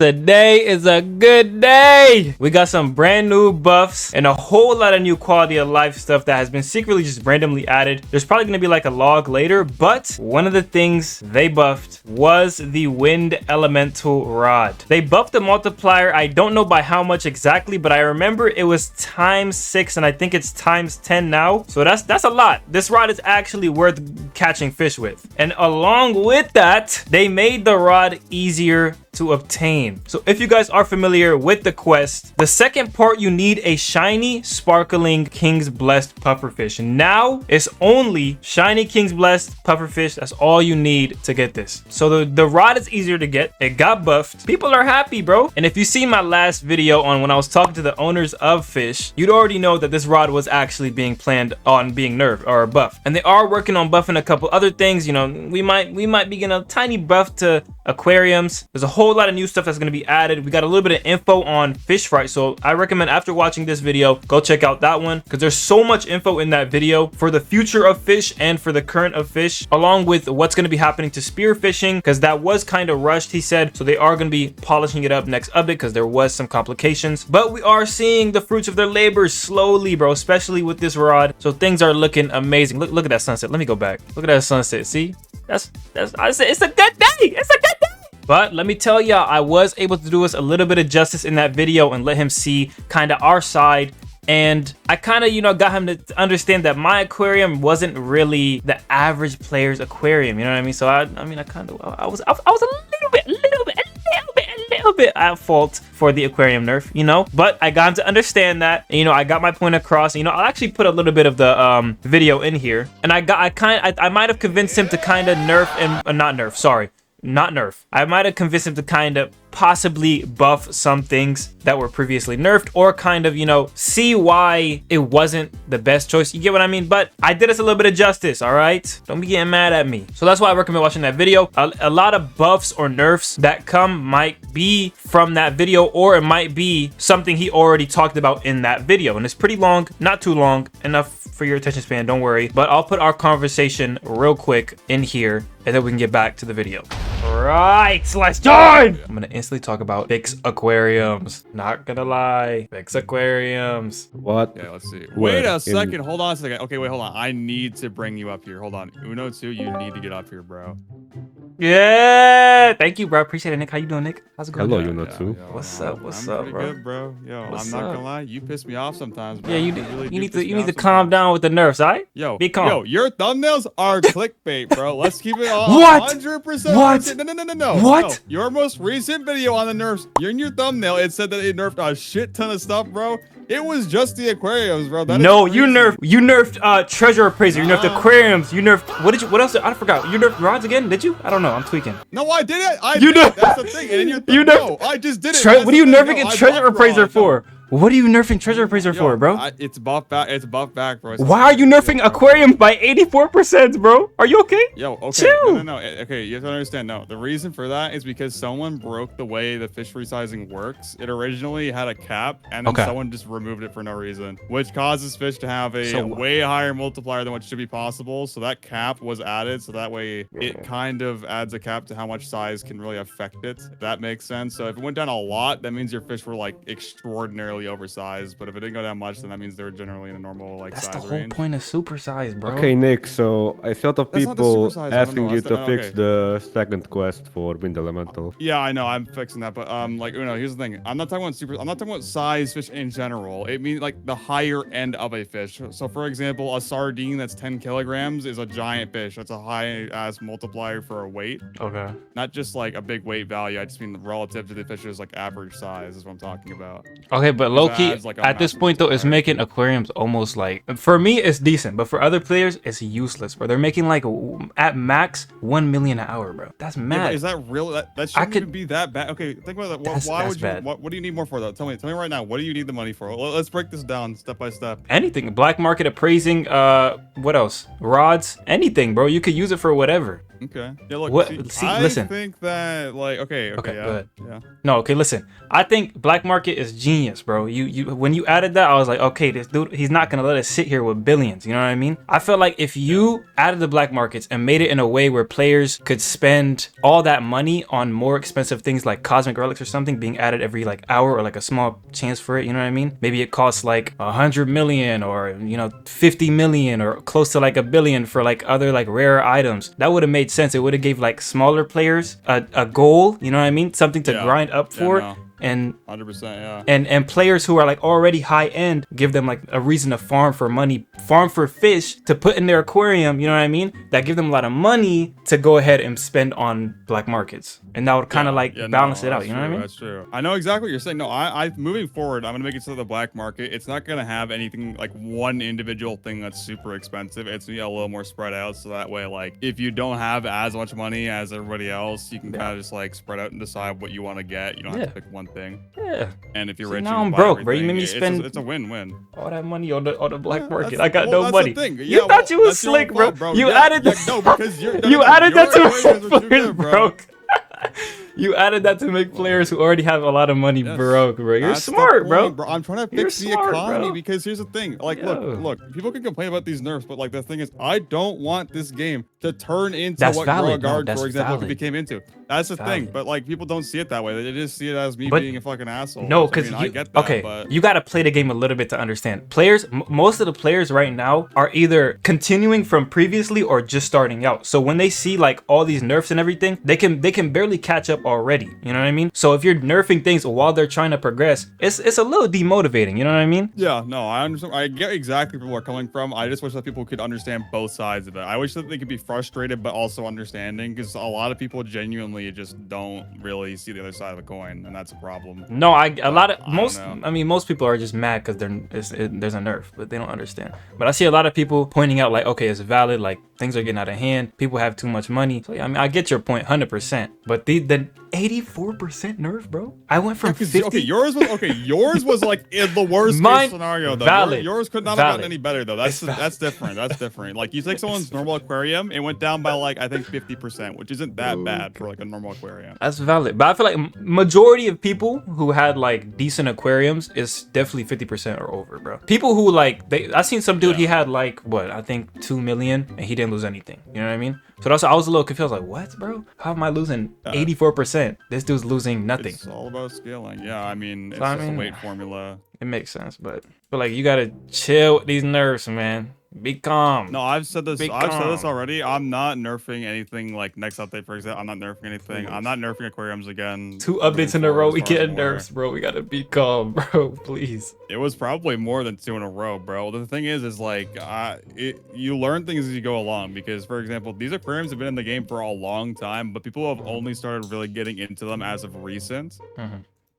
Today is a good day. We got some brand new buffs and a whole lot of new quality of life stuff that has been secretly just randomly added. There's probably going to be like a log later, but one of the things they buffed was the wind elemental rod. They buffed the multiplier. I don't know by how much exactly, but I remember it was ×6 and I think it's ×10 now. So that's a lot. This rod is actually worth catching fish with. And along with that, they made the rod easier to obtain. So if you guys are familiar with the quest, the second part, you need a shiny sparkling King's Blessed pufferfish. Now it's only shiny King's Blessed pufferfish. That's all you need to get this. So the rod is easier to get. It got buffed. People are happy, bro. And if you see my last video on when I was talking to the owners of Fisch, you'd already know that this rod was actually being planned on being nerfed or buffed. And they are working on buffing a couple other things. You know, we might be getting a tiny buff to aquariums. There's a whole lot of new stuff that's going to be added. We got a little bit of info on fish fright, so I recommend after watching this video go check out that one, because there's so much info in that video for the future of fish and for the current of fish, along with what's going to be happening to spear fishing, because that was kind of rushed, he said. So they are going to be polishing it up next update because there was some complications, but we are seeing the fruits of their labors slowly, bro, especially with this rod. So things are looking amazing. Look at that sunset. Let me go back. Look at that sunset. See, that's I said it's a good day. It's a good day. But let me tell y'all, I was able to do us a little bit of justice in that video and let him see kind of our side. And I kind of, you know, got him to understand that my aquarium wasn't really the average player's aquarium. You know what I mean? So I was a little bit at fault for the aquarium nerf, you know, but I got him to understand that, and, you know, I got my point across. You know, I'll actually put a little bit of the video in here, and I might have convinced him to kind of nerf and not nerf. I might have convinced him to kind of possibly buff some things that were previously nerfed, or kind of, you know, see why it wasn't the best choice. You get what I mean? But I did us a little bit of justice, all right? Don't be getting mad at me. So that's why I recommend watching that video. A lot of buffs or nerfs that come might be from that video, or it might be something he already talked about in that video. And it's pretty long, not too long, enough for your attention span, don't worry. But I'll put our conversation real quick in here, and then we can get back to the video. All right, let's join. I'm gonna instantly talk about Fisch aquariums. Not gonna lie, Fisch aquariums. What? Okay, let's see. Wait a second. Hold on a second. Okay, wait, hold on. I need to bring you up here. Hold on. UnoTwo, you need to get up here, bro. Yeah, thank you, bro. Appreciate it, Nick. How you doing, Nick? How's it going? Hello, UnoTwo. What's up? What's I'm up, pretty bro? Good, bro. Yo, What's I'm not up? gonna lie. You piss me off sometimes, bro. Yeah, you really need piss to me off calm sometimes. down with the nerfs, all right? Yo, be calm. Yo, your thumbnails are clickbait, bro. Let's keep it all What? 100%. What? No. What? No. Your most recent video on the nerfs, you're in your thumbnail, it said that it nerfed a shit ton of stuff, bro. It was just the aquariums, bro. No, you nerfed treasure appraiser. You nerfed aquariums. You nerfed what else? I forgot. You nerfed rods again? Did you? I don't know. I'm tweaking. No, I did it. You did it. nerfed. That's the thing. And then You nerfed. No, I just did it. What are you nerfing a treasure appraiser for? What are you nerfing treasure appraiser for, bro? It's buff back. It's buff back, bro. Why are you nerfing aquariums by 84%, bro? Are you okay? Yo, okay. Chill. No. Okay, you have to understand. No, the reason for that is because someone broke the way the fish resizing works. It originally had a cap, and then someone just removed it for no reason, which causes fish to have a way higher multiplier than what should be possible. So that cap was added, so that way it kind of adds a cap to how much size can really affect it. If that makes sense. So if it went down a lot, that means your fish were like extraordinarily oversized, but if it didn't go down much, then that means they're generally in a normal like size range. That's the whole point of super size, bro. Okay, Nick, so I thought of people asking you to fix okay. the second quest for Wind Elemental. Yeah, I know, I'm fixing that, but like Uno, here's the thing. I'm not talking about size fish in general. It means like the higher end of a fish. So for example, a sardine that's 10 kilograms is a giant fish. That's a high ass multiplier for a weight. Okay. Not just like a big weight value. I just mean relative to the fish's like average size is what I'm talking about. Okay, but low-key, like at this point though, it's making aquariums almost like, for me it's decent, but for other players it's useless, bro. They're making like at max 1 million an hour, bro. That's mad. Yeah, is that real? That shouldn't even be that bad. Okay, think about that. Why would you? Bad. What do you need more for though? Tell me right now. What do you need the money for? Let's break this down step by step. Anything. Black market appraising. What else? Rods. Anything, bro. You could use it for whatever. Okay. Yeah, look, listen. I think that, like, okay, go yeah. ahead. Yeah. No, okay, listen. I think black market is genius, bro. You when you added that, I was like, okay, this dude, he's not gonna let us sit here with billions. You know what I mean? I felt like if you added the black markets and made it in a way where players could spend all that money on more expensive things like cosmic relics or something being added every like hour, or like a small chance for it, you know what I mean? Maybe it costs like 100 million, or 50 million, or close to like a billion for like other like rare items. That would have made sense. It would have gave like smaller players a goal, you know what I mean? Something to grind up for. No. And 100%, yeah. And players who are like already high end, give them like a reason to farm for money, farm for fish to put in their aquarium, you know what I mean? That give them a lot of money to go ahead and spend on black markets. And that would kind of balance it out, you know what I mean? That's true. I know exactly what you're saying. No, I moving forward, I'm gonna make it so the black market, it's not gonna have anything like one individual thing that's super expensive. It's gonna be a little more spread out, so that way, like, if you don't have as much money as everybody else, you can kind of just like spread out and decide what you want to get. You don't have to pick one thing. Yeah. And if you're See, rich, now I'm broke, bro. You made me spend. It's a win-win. All that money on the black market. I got no that's money. The thing. You thought you was slick, bro. You added that. No, because you added that to make players broke. You added that to make players who already have a lot of money broke, bro. You're smart, bro. I'm trying to fix the economy, bro. because here's the thing. Like, look. People can complain about these nerfs, but like the thing is, I don't want this game to turn into what Guard, for example, became into. That's the thing. But like, people don't see it that way. They just see it as me being a fucking asshole. No, because I get that, but you got to play the game a little bit to understand. Players, most of the players right now are either continuing from previously or just starting out. So when they see like all these nerfs and everything, they can barely catch up already. You know what I mean? So if you're nerfing things while they're trying to progress, it's a little demotivating. You know what I mean? Yeah, no, I understand. I get exactly where people are coming from. I just wish that people could understand both sides of it. I wish that they could be frustrated, but also understanding, because a lot of people genuinely just don't really see the other side of the coin, and that's a problem. No, most people are just mad because there's a nerf, but they don't understand. But I see a lot of people pointing out like, okay, it's valid, like things are getting out of hand, people have too much money. So yeah, I mean, I get your point 100%, but the 84% nerf, bro. I went from 50. Okay, yours was like in the worst case scenario though. Valid. Yours could not have gotten any better though. That's different. That's different. Like, you take someone's normal aquarium, it went down by like, I think 50%, which isn't that bad for like a normal aquarium. That's valid, but I feel like majority of people who had like decent aquariums is definitely 50% or over, bro. People who like I seen some dude, he had like what, I think 2 million, and he didn't lose anything. You know what I mean? So that's, I was a little confused. Like, what, bro? How am I losing 84%? This dude's losing nothing. It's all about scaling. Yeah, I mean, it's just a weight formula. It makes sense, but like, you gotta chill with these nerfs, man. Be calm. No, I've said this already. I'm not nerfing anything. Like, next update, for example, I'm not nerfing anything. I'm not nerfing aquariums again. 2 updates in a row, we get nerfs, bro. We gotta be calm, bro. Please. It was probably more than 2 in a row, bro. The thing is like, you learn things as you go along. Because, for example, these aquariums have been in the game for a long time, but people have only started really getting into them as of recent.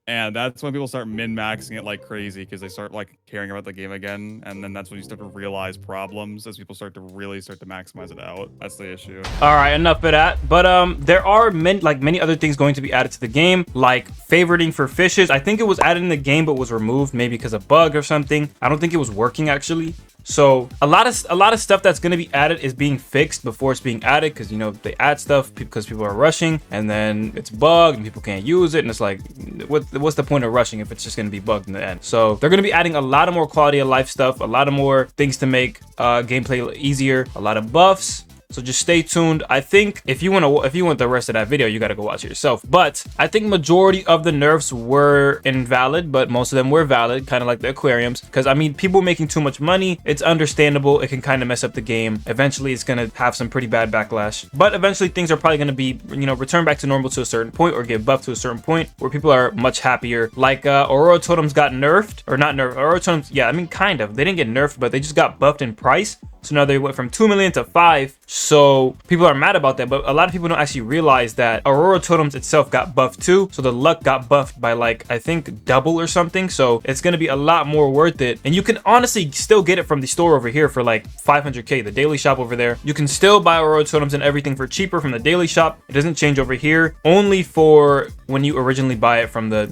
And that's when people start min-maxing it like crazy, because they start like caring about the game again. And then that's when you start to realize problems as people start to maximize it out. That's the issue. All right, enough of that. But there are many other things going to be added to the game, like favoriting for fishes. I think it was added in the game but was removed, maybe because of bug or something. I don't think it was working actually. So a lot of stuff that's going to be added is being fixed before it's being added, because they add stuff because people are rushing, and then it's bugged and people can't use it, and it's like, what's the point of rushing if it's just going to be bugged in the end? So they're going to be adding a lot of more quality of life stuff, a lot of more things to make gameplay easier, a lot of buffs. So just stay tuned. I think if you want the rest of that video, you got to go watch it yourself. But I think majority of the nerfs were invalid, but most of them were valid, kind of like the aquariums. Because I mean, people making too much money, it's understandable. It can kind of mess up the game. Eventually, it's gonna have some pretty bad backlash. But eventually, things are probably gonna be, return back to normal to a certain point, or get buffed to a certain point where people are much happier. Like Aurora Totems got nerfed, or not nerfed. Aurora Totems, yeah, I mean kind of. They didn't get nerfed, but they just got buffed in price. So now they went from 2 million to 5. So people are mad about that, but a lot of people don't actually realize that Aurora Totems itself got buffed too. So the luck got buffed by like, I think double or something. So it's going to be a lot more worth it. And you can honestly still get it from the store over here for like 500k, the daily shop over there. You can still buy Aurora Totems and everything for cheaper from the daily shop. It doesn't change over here, only for when you originally buy it from the,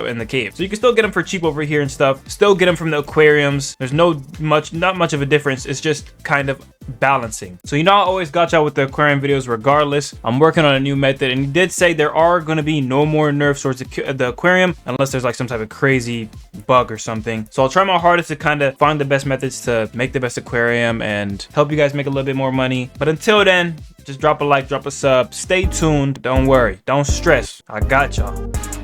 in the cave. So you can still get them for cheap over here and stuff. Still get them from the aquariums. There's not much of a difference. It's just just kind of balancing. So I always got y'all with the aquarium videos regardless. I'm working on a new method, and he did say there are going to be no more nerfs towards the aquarium unless there's like some type of crazy bug or something. So I'll try my hardest to kind of find the best methods to make the best aquarium and help you guys make a little bit more money. But until then, just drop a like, drop a sub, stay tuned. Don't worry, don't stress, I got y'all.